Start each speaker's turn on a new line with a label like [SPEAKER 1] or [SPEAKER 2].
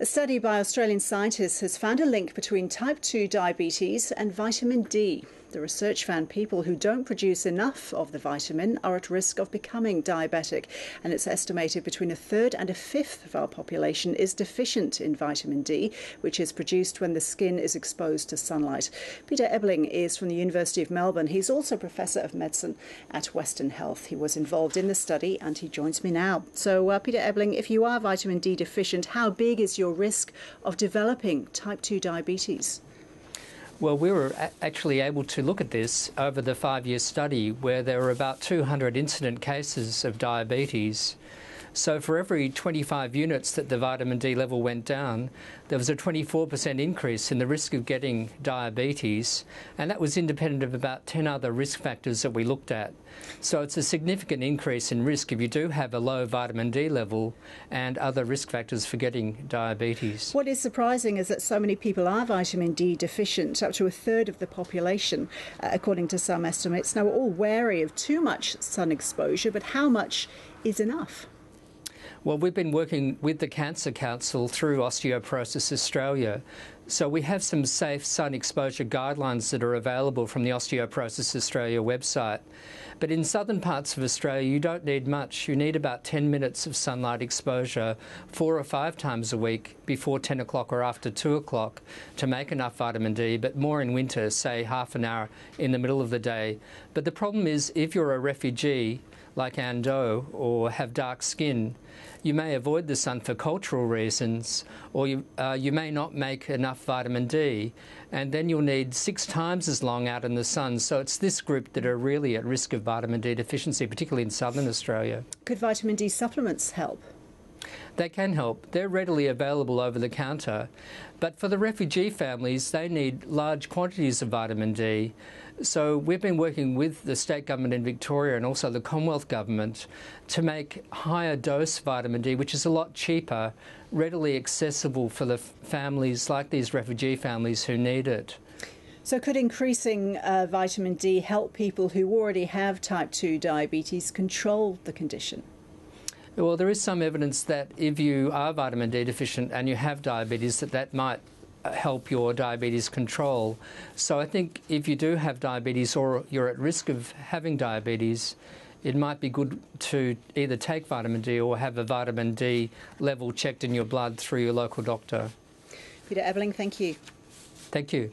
[SPEAKER 1] A study by Australian scientists has found a link between type 2 diabetes and vitamin D. The research found people who don't produce enough of the vitamin are at risk of becoming diabetic, and it's estimated between a third and a fifth of our population is deficient in vitamin D, which is produced when the skin is exposed to sunlight. Peter Ebeling is from the University of Melbourne. He's also Professor of Medicine at Western Health. He was involved in the study and he joins me now. So, Peter Ebeling, if you are vitamin D deficient, how big is your risk of developing type 2 diabetes?
[SPEAKER 2] Well, we were actually able to look at this over the 5-year study where there were about 200 incident cases of diabetes. So for every 25 units that the vitamin D level went down, there was a 24% increase in the risk of getting diabetes, and that was independent of about 10 other risk factors that we looked at. So it's a significant increase in risk if you do have a low vitamin D level and other risk factors for getting diabetes.
[SPEAKER 1] What is surprising is that so many people are vitamin D deficient, up to a third of the population, according to some estimates. Now, we're all wary of too much sun exposure, but how much is enough?
[SPEAKER 2] Well, we've been working with the Cancer Council through Osteoporosis Australia. So we have some safe sun exposure guidelines that are available from the Osteoporosis Australia website. But in southern parts of Australia, you don't need much. You need about 10 minutes of sunlight exposure 4 or 5 times a week before 10 o'clock or after 2 o'clock to make enough vitamin D, but more in winter, say half an hour in the middle of the day. But the problem is if you're a refugee, like Ando, or have dark skin, you may avoid the sun for cultural reasons, or you may not make enough vitamin D, and then you'll need 6 times as long out in the sun. So it's this group that are really at risk of vitamin D deficiency, particularly in southern Australia.
[SPEAKER 1] Could vitamin D supplements help?
[SPEAKER 2] They can help. They're readily available over the counter. But for the refugee families, they need large quantities of vitamin D. So we've been working with the state government in Victoria and also the Commonwealth government to make higher dose vitamin D, which is a lot cheaper, readily accessible for the families like these refugee families who need it.
[SPEAKER 1] So could increasing vitamin D help people who already have type 2 diabetes control the condition?
[SPEAKER 2] Well, there is some evidence that if you are vitamin D deficient and you have diabetes, that might help your diabetes control. So I think if you do have diabetes or you're at risk of having diabetes, it might be good to either take vitamin D or have a vitamin D level checked in your blood through your local doctor.
[SPEAKER 1] Peter Ebeling, thank you.
[SPEAKER 2] Thank you.